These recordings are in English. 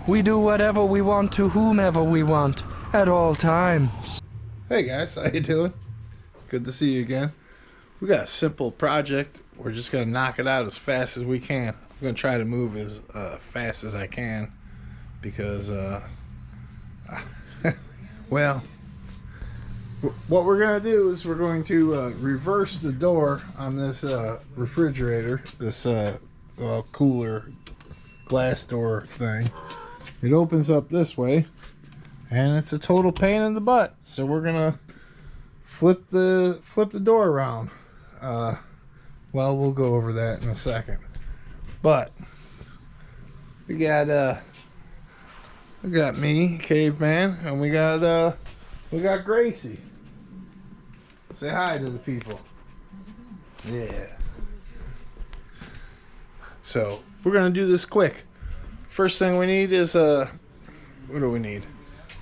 We do whatever we want to whomever we want at all times. Hey guys, how you doing? Good to see you again. We got a simple project. We're just gonna knock it out as fast as we can. I'm gonna try to move as fast as I can because well, what we're gonna do is we're going to reverse the door on this refrigerator, this cooler glass door thing. It opens up this way and it's a total pain in the butt, so we're gonna flip the door around. Well, we'll go over that in a second, but we got me, Caveman, and we got Gracie. Say hi to the people. Yeah. So we're gonna do this quick. First thing we need is what do we need?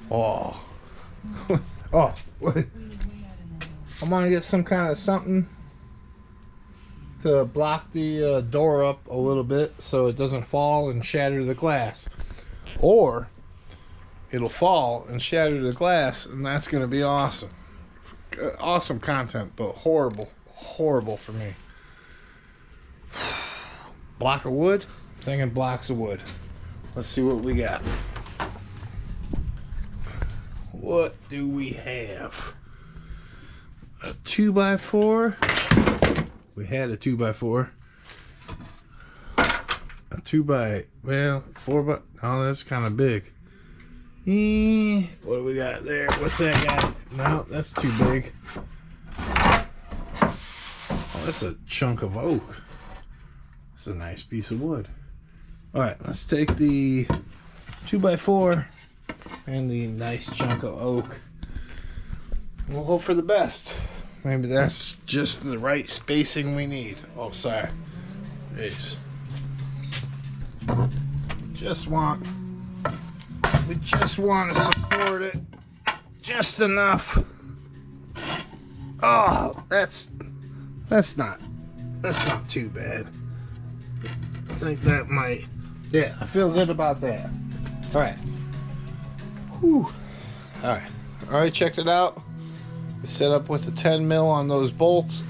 Oh, oh, what? I'm gonna get some kind of something to block the door up a little bit so it doesn't fall and shatter the glass, or it'll fall and shatter the glass, and that's gonna be awesome. Awesome content, but horrible for me. Block of wood? I'm thinking blocks of wood. Let's see what we got. What do we have? A 2x4. We had a 2x4. A 4x. Oh, that's kind of big. What do we got there? What's that guy? No, that's too big. Oh, that's a chunk of oak. It's a nice piece of wood. Alright, let's take the 2x4 and the nice chunk of oak. We'll hope for the best. Maybe that's just the right spacing we need. Oh, sorry. Jeez. We just want to support it just enough. Oh, that's not too bad. I think that might. Yeah, I feel good about that. All right. Whew. All right. Already checked it out. It's set up with the 10 mil on those bolts.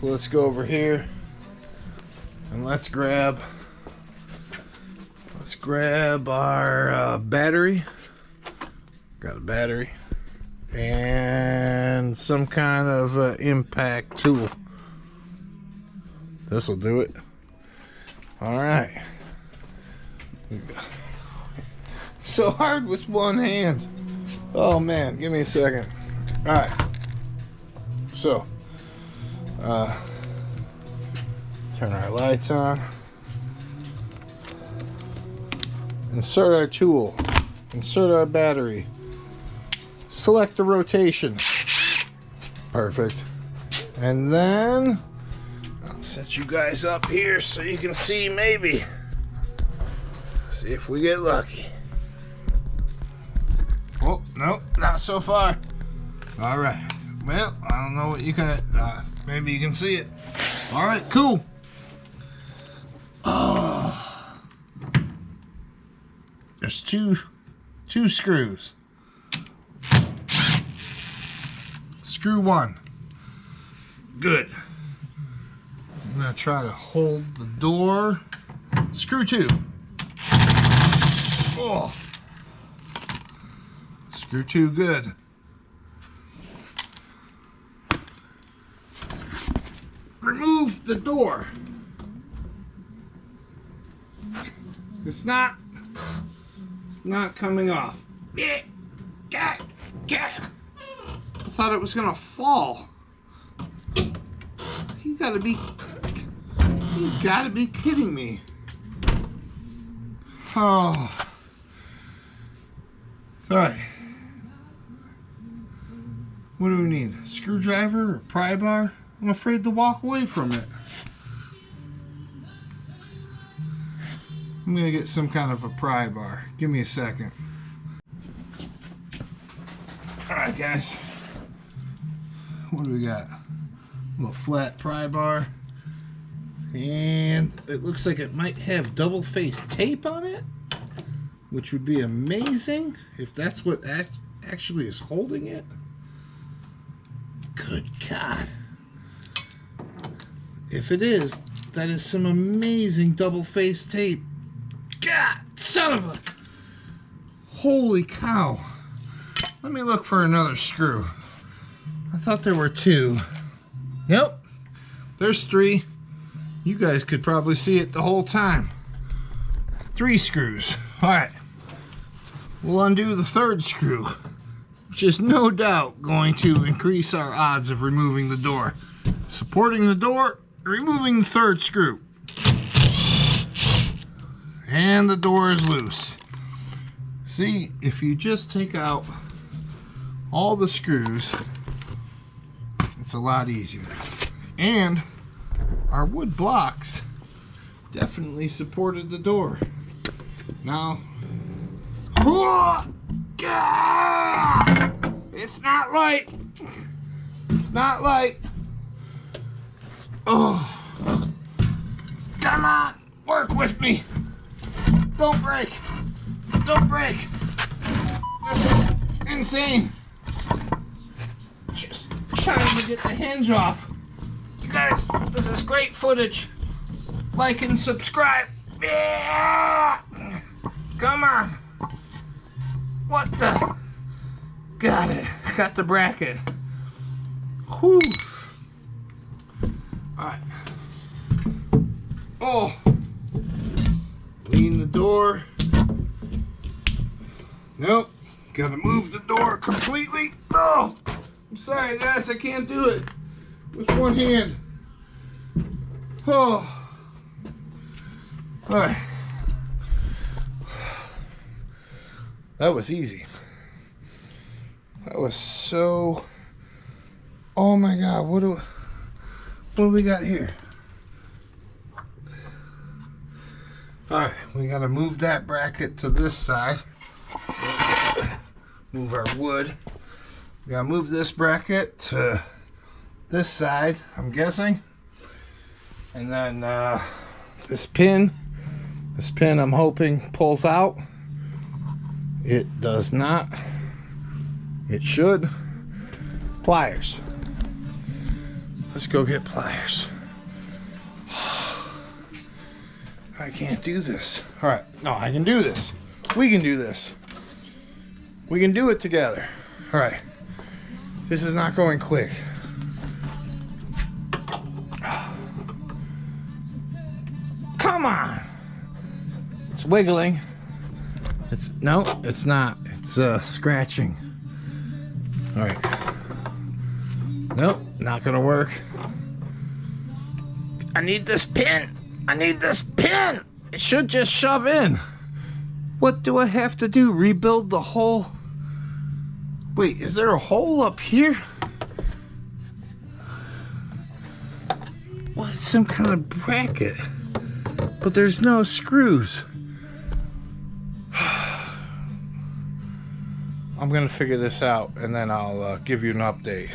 So let's go over here and let's grab our battery. Got a battery and some kind of impact tool. This will do it. All right. So hard with one hand. Oh man, give me a second. All right. So, turn our lights on. Insert our tool. Insert our battery. Select the rotation. Perfect. And then I'll set you guys up here so you can see maybe. See if we get lucky. Oh, nope, not so far. All right. Well, I don't know what you can. Maybe you can see it. All right, cool. Oh, there's two screws. Screw one. Good. I'm gonna try to hold the door. Screw two. Oh. Screw two, good. Remove the door. It's not coming off. I thought it was gonna fall. You gotta be kidding me. Oh. Alright. What do we need? A screwdriver or pry bar? I'm afraid to walk away from it. I'm gonna get some kind of a pry bar. Give me a second. Alright guys. What do we got? A little flat pry bar. And it looks like it might have double-faced tape on it. which would be amazing if that's what actually is holding it. Good God. If it is, that is some amazing double-faced tape. God, son of a... Holy cow. Let me look for another screw. I thought there were 2. Yep, there's 3. You guys could probably see it the whole time. 3 screws. All right. We'll undo the 3rd screw, which is no doubt going to increase our odds of removing the door. Supporting the door, removing the 3rd screw. And the door is loose. See, if you just take out all the screws, it's a lot easier. And our wood blocks definitely supported the door. Now, it's not light. It's not light. Oh, come on, work with me. Don't break. Don't break. This is insane. Just trying to get the hinge off. You guys, this is great footage. Like and subscribe. Yeah! Come on. What the? Got it. Got the bracket. Whew. Alright. Oh. Lean the door. Nope. Gotta move the door completely. Oh. I'm sorry, guys. I can't do it with one hand. Oh. Alright. That was easy. That was so... Oh my God, what do we got here? Alright, we gotta move that bracket to this side. Move our wood. We gotta move this bracket to this side, I'm guessing. And then this pin I'm hoping pulls out. It does not. It should. Pliers. Let's go get pliers. I can't do this. All right. No, I can do this. We can do this. We can do it together. All right. This is not going quick. Come on. It's wiggling. No, it's not. It's scratching. All right. Nope, not gonna work. I need this pin. I need this pin. It should just shove in. What do I have to do? Rebuild the hole? Wait, is there a hole up here? What? Some kind of bracket. But there's no screws. I'm gonna figure this out and then I'll give you an update.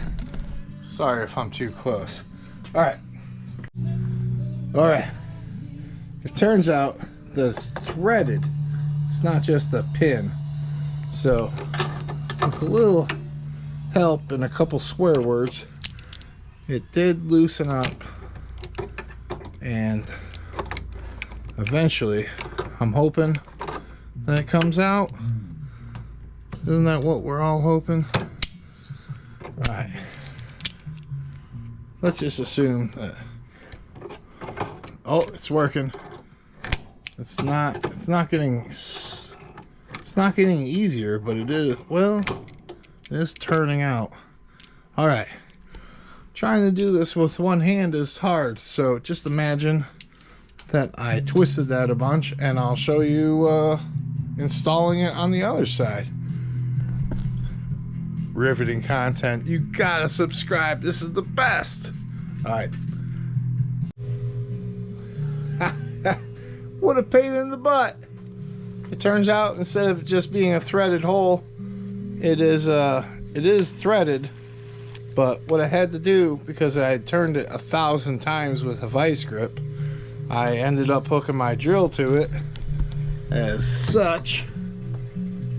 Sorry if I'm too close. Alright. Alright. It turns out that it's threaded. It's not just a pin. So, with a little help and a couple swear words, it did loosen up. And eventually, I'm hoping that it comes out. Isn't that what we're all hoping? Alright. Let's just assume that... Oh, it's working. It's not getting easier, but it is, well, it is turning out. Alright. Trying to do this with one hand is hard, so just imagine that I twisted that a bunch and I'll show you installing it on the other side. Riveting content. You gotta subscribe. This is the best. Alright. What a pain in the butt. It turns out instead of just being a threaded hole, it is threaded. But what I had to do, because I had turned it 1,000 times with a vice grip, I ended up hooking my drill to it as such.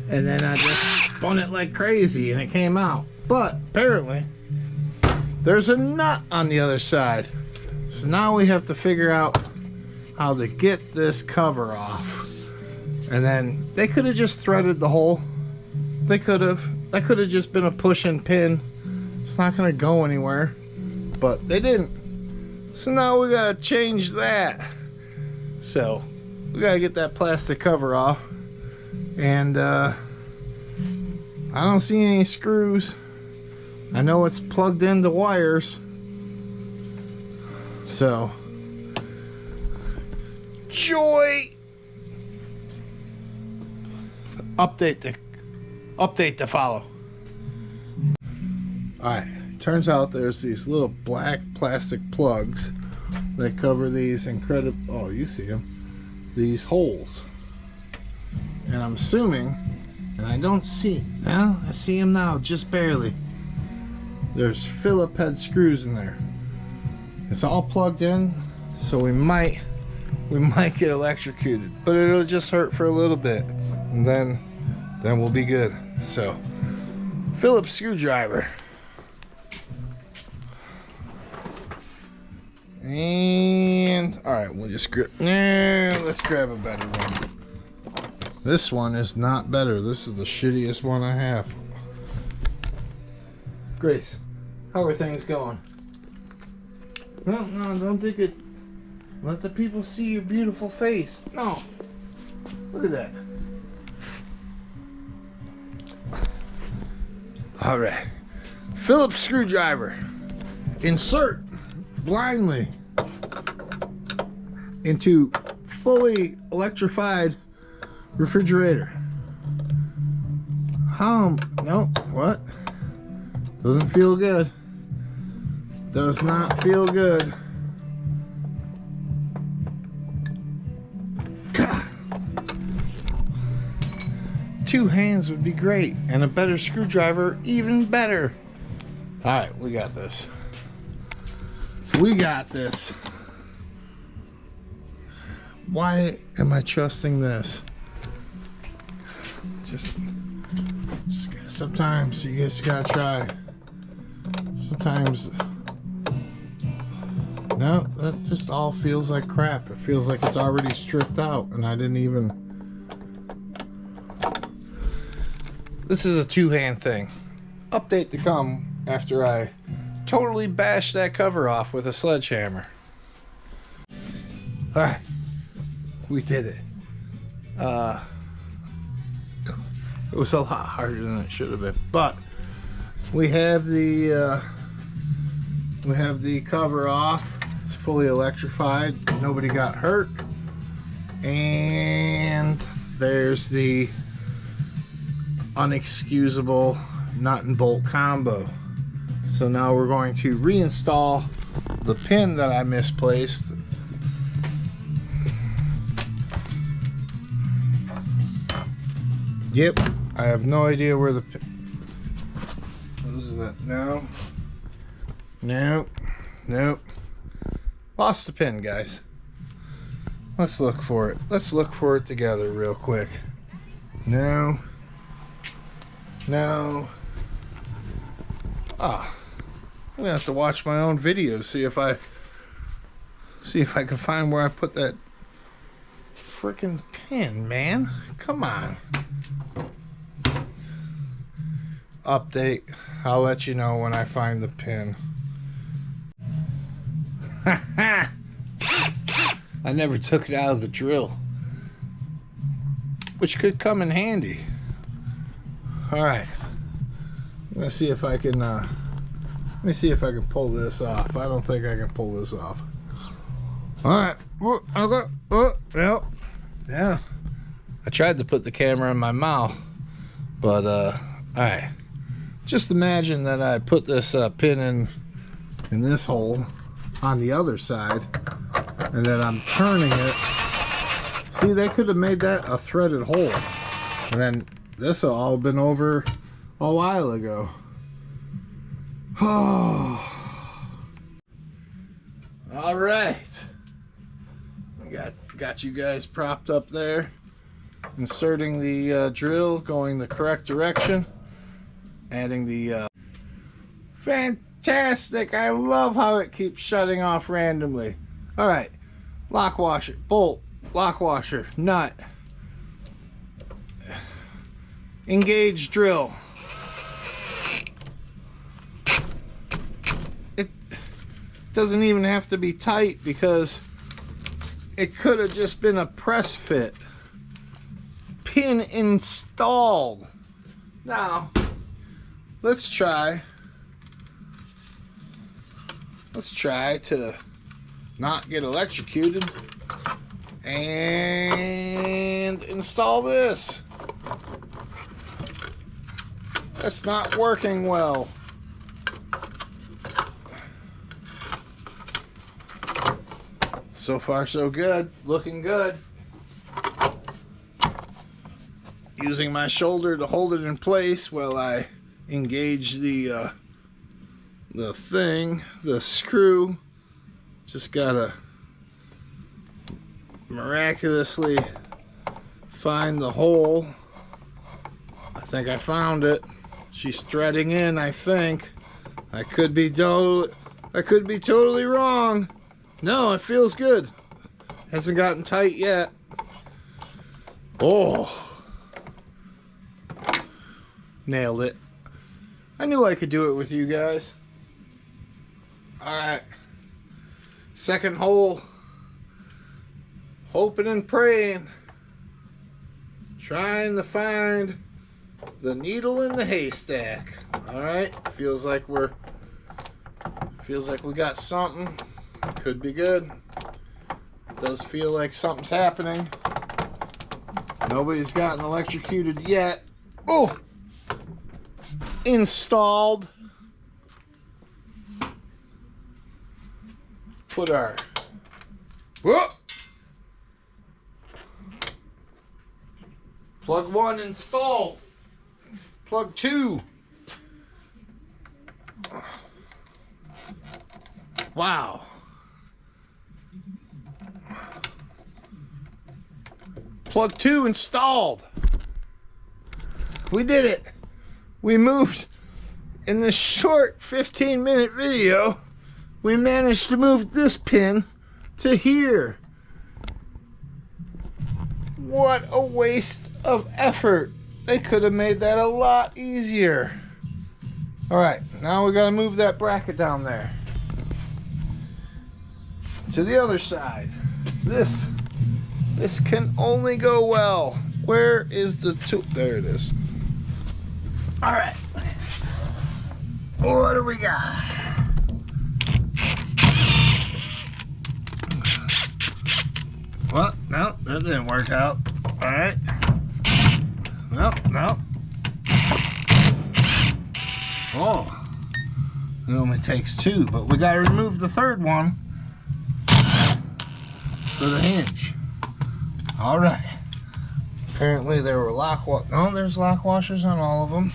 And then I just spun it like crazy and it came out. But apparently there's a nut on the other side. So now we have to figure out how to get this cover off. And then they could have just threaded the hole. They could have. That could have just been a push and pin. It's not going to go anywhere. But they didn't. So now we got to change that. So we got to get that plastic cover off. And I don't see any screws. I know it's plugged into wires. So joy. Update to follow. Alright, turns out there's these little black plastic plugs that cover these incredible, oh, you see them, these holes. And I'm assuming, and I don't see, now I see them now, just barely. There's Phillip head screws in there. It's all plugged in, so we might get electrocuted, but it'll just hurt for a little bit, and then we'll be good. So, Phillips screwdriver, and all right, we'll just grip. Let's grab a better one. This one is not better. This is the shittiest one I have. Grace, how are things going? No, don't dig it. Let the people see your beautiful face. No. Look at that. Alright. Phillips screwdriver. Insert blindly into fully electrified refrigerator. No, what? Doesn't feel good. Does not feel good. God. Two hands would be great, and a better screwdriver even better. Alright, we got this. We got this. Why am I trusting this? Just sometimes you just gotta try. Sometimes, no, that just all feels like crap. It feels like it's already stripped out, and I didn't even. This is a two-hand thing. Update to come after I totally bash that cover off with a sledgehammer. Alright, we did it. It was a lot harder than it should have been, but we have the cover off. It's fully electrified. Nobody got hurt, and there's the unexcusable nut and bolt combo. So now we're going to reinstall the pin that I misplaced. Yep, I have no idea where the pin. What is that? No. Nope. Lost the pin, guys. Let's look for it. Let's look for it together real quick. No. Ah, I'm gonna have to watch my own videos, see if I can find where I put that freaking pin, man. Come on. Update. I'll let you know when I find the pin. I never took it out of the drill, which could come in handy. Alright, I'm gonna see if I can let me see if I can pull this off. I don't think I can pull this off. Alright, okay, yeah. I tried to put the camera in my mouth, but alright. Just imagine that I put this pin in this hole on the other side, and then I'm turning it. See, they could have made that a threaded hole, and then this will all been over a while ago. Oh. All right. Got you guys propped up there. Inserting the drill, going the correct direction. Adding the... Fantastic! I love how it keeps shutting off randomly. Alright. Lock washer, bolt, lock washer, nut. Engage drill. It doesn't even have to be tight because it could have just been a press fit. Pin installed. Now, let's try to not get electrocuted and install this. That's not working well. So far so good, looking good. Using my shoulder to hold it in place while I engage the screw. Just gotta miraculously find the hole. I think I found it. She's threading in, I think. I could be totally wrong. No, it feels good. Hasn't gotten tight yet. Oh. Nailed it. I knew I could do it with you guys. Alright. Second hole. Hoping and praying. Trying to find the needle in the haystack. Alright. Feels like we got something. Could be good. Does feel like something's happening. Nobody's gotten electrocuted yet. Oh! Installed. Put our... Whoa! Plug 1 installed. Plug 2. Wow. Plug 2 installed. We did it. We moved. In this short 15-minute video, we managed to move this pin to here. What a waste of effort. They could have made that a lot easier. Alright, now we gotta move that bracket down there. To the other side. This can only go well. Where is the tool? There it is. Alright. What do we got? Well, no, that didn't work out. Alright. No. Oh. It only takes 2, but we gotta remove the third one for the hinge. Alright. Apparently there were there's lock washers on all of them.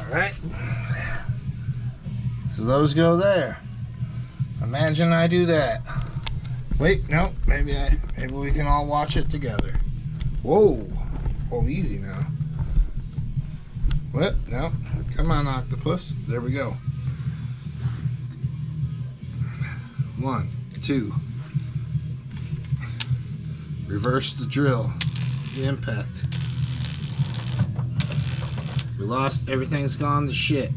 Alright. So those go there. Imagine I do that. Wait, no, maybe we can all watch it together. Whoa. Oh, easy now. What? No. Come on, octopus. There we go. 1, 2. Reverse the drill. The impact. We lost. Everything's gone to shit.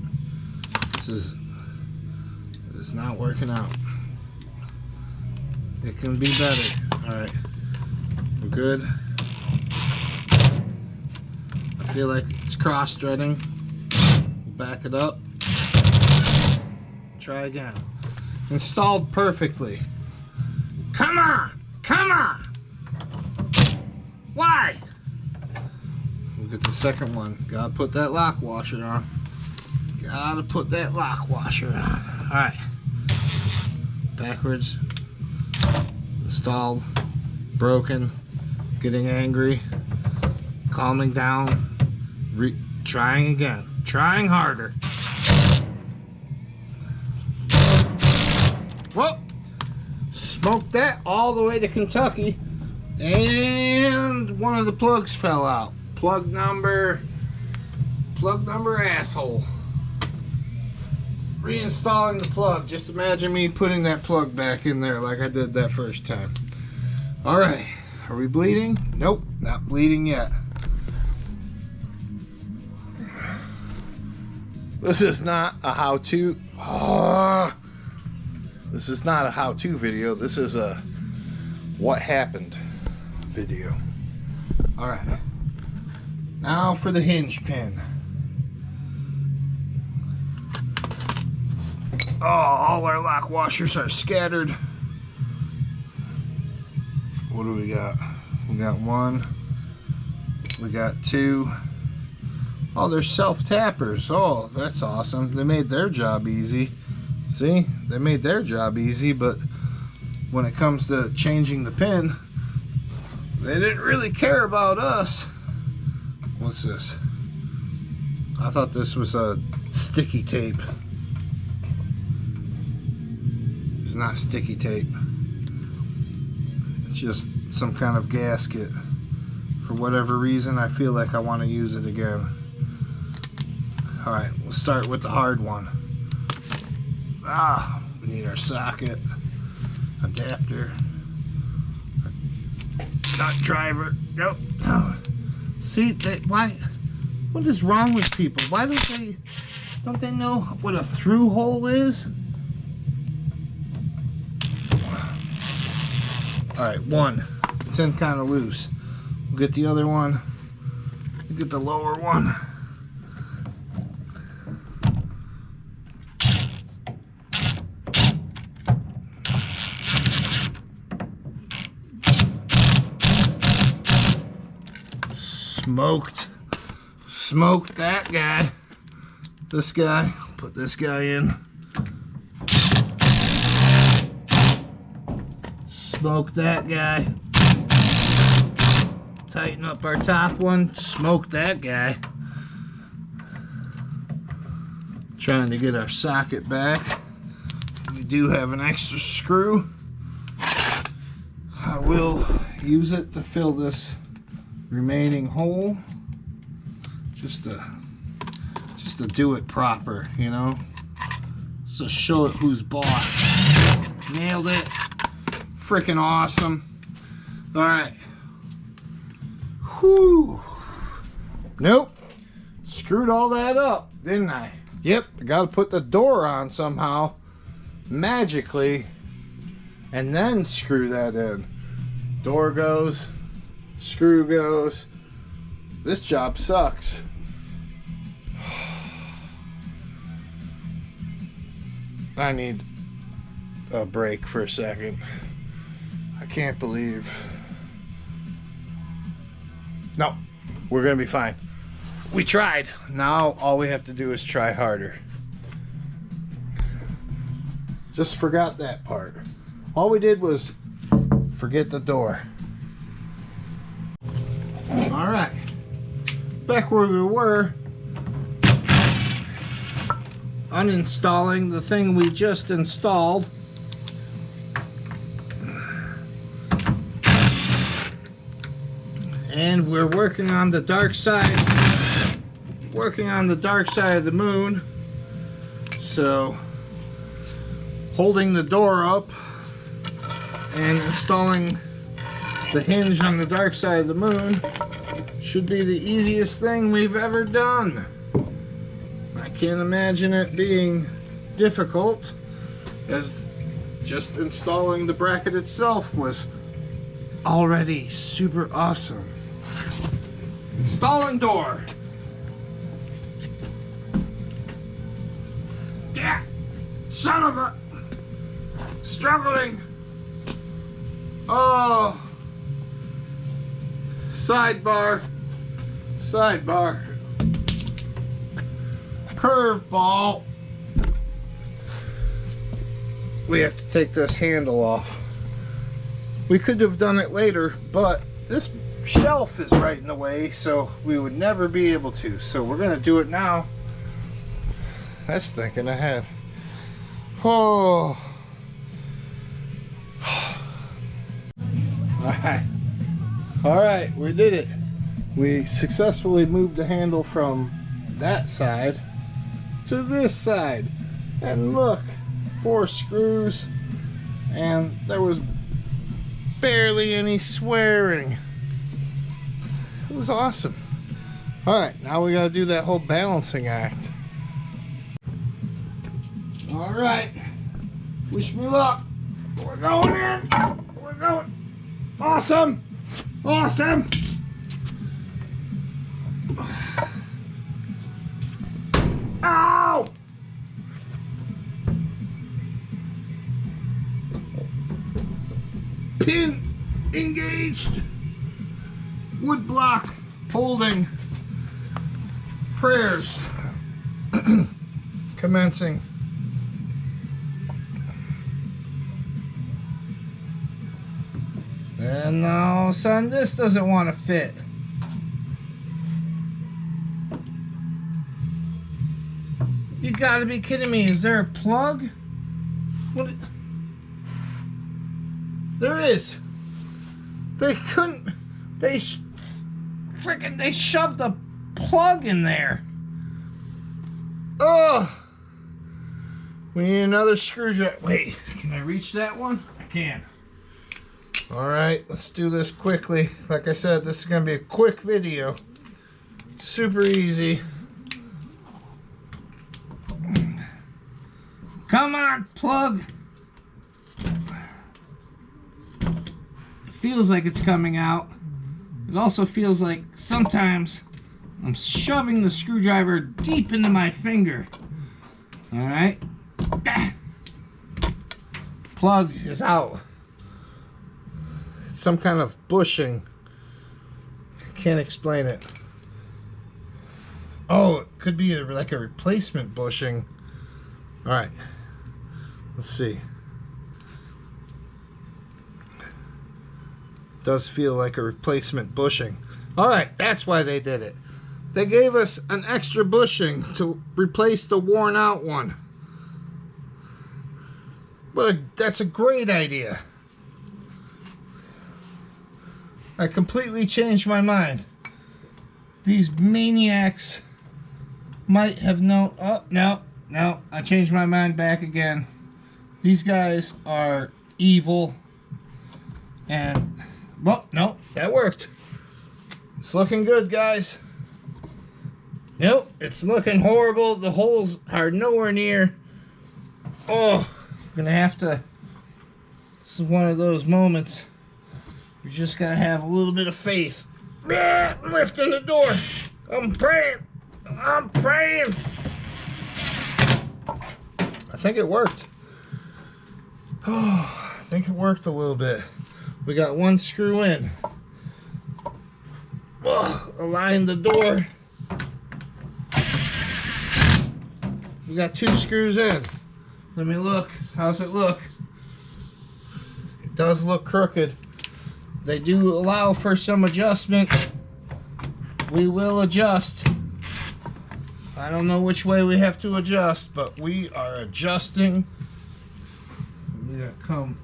It's not working out. It can be better. Alright. We're good. I feel like it's cross-threading. Back it up. Try again. Installed perfectly. Come on! Come on! Why? Look at the second one. Gotta put that lock washer on. Gotta put that lock washer on. Alright. Backwards. Installed. Broken. Getting angry. Calming down. Trying again. Trying harder. Whoa! Smoked that all the way to Kentucky. And one of the plugs fell out. Plug number asshole. Reinstalling the plug. Just imagine me putting that plug back in there like I did that first time. Alright, are we bleeding? Nope, not bleeding yet. This is not a how-to. This is not a how-to video. This is a what happened video. Alright. Now for the hinge pin. Oh, all our lock washers are scattered. What do we got? We got one. We got two. Oh, they're self-tappers. Oh, that's awesome. They made their job easy. See? They made their job easy, but when it comes to changing the pin, they didn't really care about us. What's this? I thought this was a sticky tape. It's not sticky tape. It's just some kind of gasket. For whatever reason, I feel like I want to use it again. Alright, we'll start with the hard one. We need our socket, adapter, nut driver. Nope. See, what is wrong with people? Why don't they know what a through hole is? Alright, one. It's in kind of loose. We'll get the other one. We'll get the lower one. Smoked that guy. This guy. Put this guy in. Smoke that guy. Tighten up our top one. Smoke that guy. Trying to get our socket back. We do have an extra screw. I will use it to fill this remaining hole. Just to do it proper, you know. Just to show it who's boss. Nailed it. Freaking awesome. Alright. Whew. Nope. Screwed all that up, didn't I? Yep. I gotta put the door on somehow. Magically. And then screw that in. Door goes. Screw goes. This job sucks. I need a break for a second. I can't believe. No, we're gonna be fine. We tried. Now all we have to do is try harder. Just forgot that part. All we did was forget the door. All right, back where we were. Uninstalling the thing we just installed. And we're working on the dark side. Working on the dark side of the moon. So, holding the door up and installing the hinge on the dark side of the moon should be the easiest thing we've ever done. I can't imagine it being difficult, as just installing the bracket itself was already super awesome. Installing door. Yeah, son of a struggling. Oh, sidebar. Curveball. We have to take this handle off. We could have done it later, but this shelf is right in the way, so we would never be able to. So we're gonna do it now. That's thinking ahead. Oh. Alright. All right, we did it. We successfully moved the handle from that side to this side. And look, 4 screws, and there was barely any swearing. It was awesome. All right, now we gotta do that whole balancing act. All right, wish me luck. We're going in. We're going. Awesome. Awesome. Ow! Pin engaged. Wood block holding. Prayers commencing. And no, son, this doesn't want to fit. You gotta be kidding me. Is there a plug? What? There is. They couldn't. They shoved the plug in there. Oh. We need another screwdriver. Wait, can I reach that one? I can. All right, let's do this quickly. Like I said, this is gonna be a quick video. Super easy. Come on, plug. It feels like it's coming out. It also feels like sometimes I'm shoving the screwdriver deep into my finger. All right. Plug is out. It's some kind of bushing. Can't explain it. Oh, it could be like a replacement bushing. All right. Let's see. Does feel like a replacement bushing. All right, that's why they did it. They gave us an extra bushing to replace the worn out one. But that's a great idea. I completely changed my mind. These maniacs might have known. Oh, no, I changed my mind back again. These guys are evil. And, well, no, that worked. It's looking good, guys. Nope, it's looking horrible. The holes are nowhere near. Oh, I'm gonna have to. This is one of those moments. You just gotta have a little bit of faith. I'm lifting the door. I'm praying. I'm praying. I think it worked. Oh, I think it worked a little bit. We got one screw in. Oh, align the door. We got 2 screws in. Let me look. How's it look? It does look crooked. They do allow for some adjustment. We will adjust. I don't know which way we have to adjust, but we are adjusting. We gotta come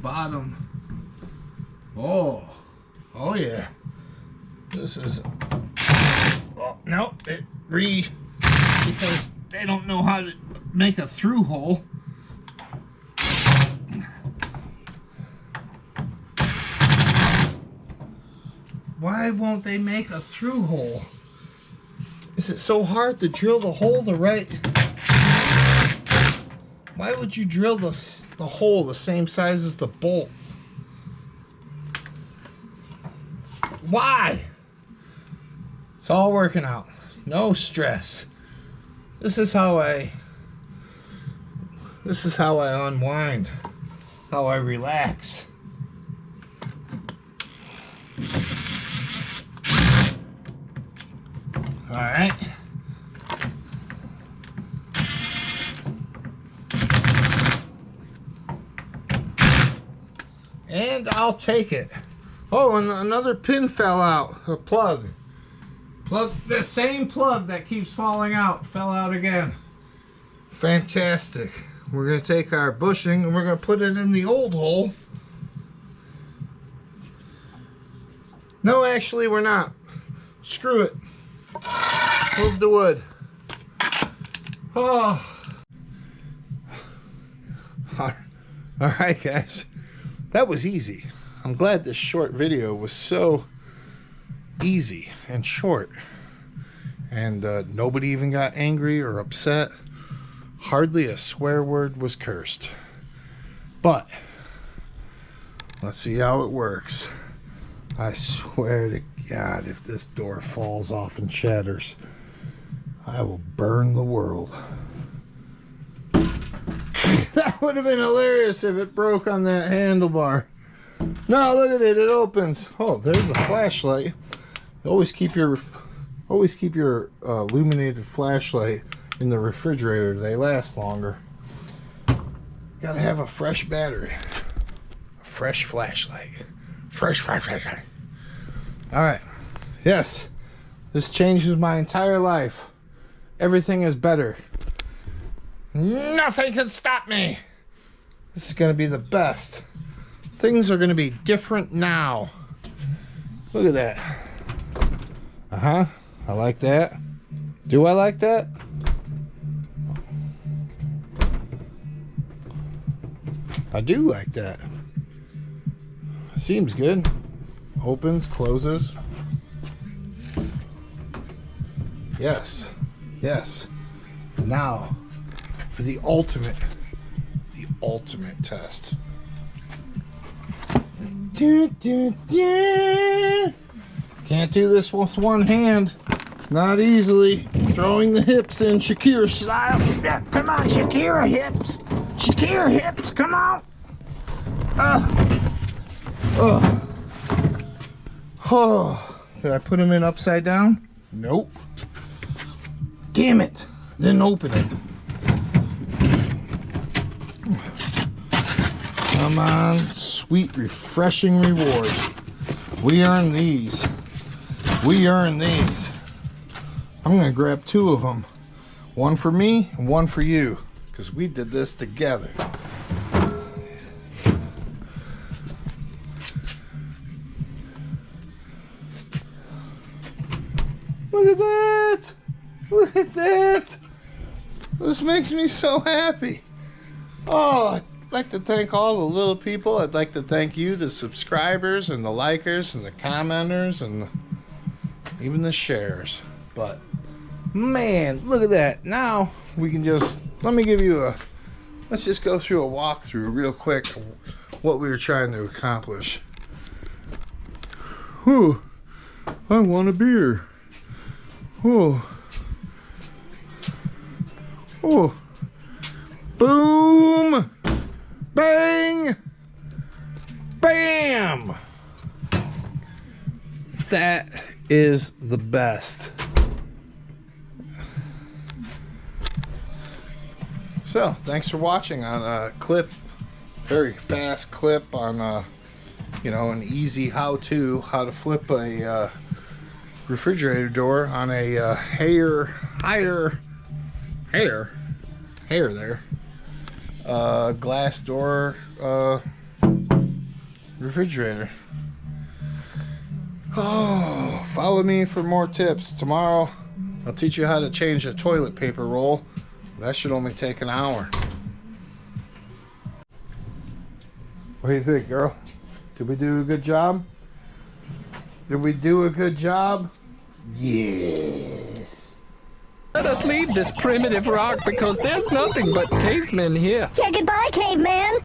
bottom. Oh yeah. This is. Oh no, because they don't know how to make a through hole. Why won't they make a through hole? Is it so hard to drill the hole the right? Why would you drill the hole the same size as the bolt? Why? It's all working out. No stress. This is how I unwind. How I relax. All right. And I'll take it. Oh, and another pin fell out. A plug. The same plug that keeps falling out fell out again. Fantastic. We're going to take our bushing and we're going to put it in the old hole. No, actually, we're not. Screw it. Move the wood. Oh. All right, guys. That was easy. I'm glad this short video was so easy and short. And nobody even got angry or upset. Hardly a swear word was cursed. But let's see how it works. I swear to God, if this door falls off and shatters, I will burn the world. That would have been hilarious if it broke on that handlebar. No, look at it, it opens. Oh, there's the flashlight. Always keep your illuminated flashlight in the refrigerator. They last longer. Gotta have a fresh battery. A fresh flashlight. Fresh flashlight. Alright. Yes. This changes my entire life. Everything is better. Nothing can stop me. This is gonna be the best. Things are gonna be different now. Look at that. Uh-huh. I like that. Do I like that? I do like that. Seems good. Opens, closes. Yes. Yes. Now, for the ultimate test. Can't do this with one hand. Not easily. Throwing the hips in Shakira style. Yeah, come on, Shakira hips. Shakira hips, come on. Oh. Did I put them in upside down? Nope. Damn it. Didn't open it. Come on, sweet, refreshing rewards. We earn these. We earn these. I'm gonna grab 2 of them. One for me and one for you, because we did this together. Look at that! Look at that! This makes me so happy. Oh, I'd like to thank all the little people. I'd like to thank you, the subscribers and the likers and the commenters and even the shares. But man, look at that. Now we can just, let's just go through a walkthrough real quick of what we were trying to accomplish. Whew, I want a beer. Oh, oh, boom, bang, bam. That is the best. So, thanks for watching on a clip, very fast clip on, you know, an easy how to flip a refrigerator door on a hair there, glass door refrigerator. Oh, follow me for more tips. Tomorrow I'll teach you how to change a toilet paper roll. That should only take an hour. What do you think, girl? Did we do a good job? Did we do a good job? Yes. Let us leave this primitive rock because there's nothing but cavemen here. Yeah, goodbye, caveman.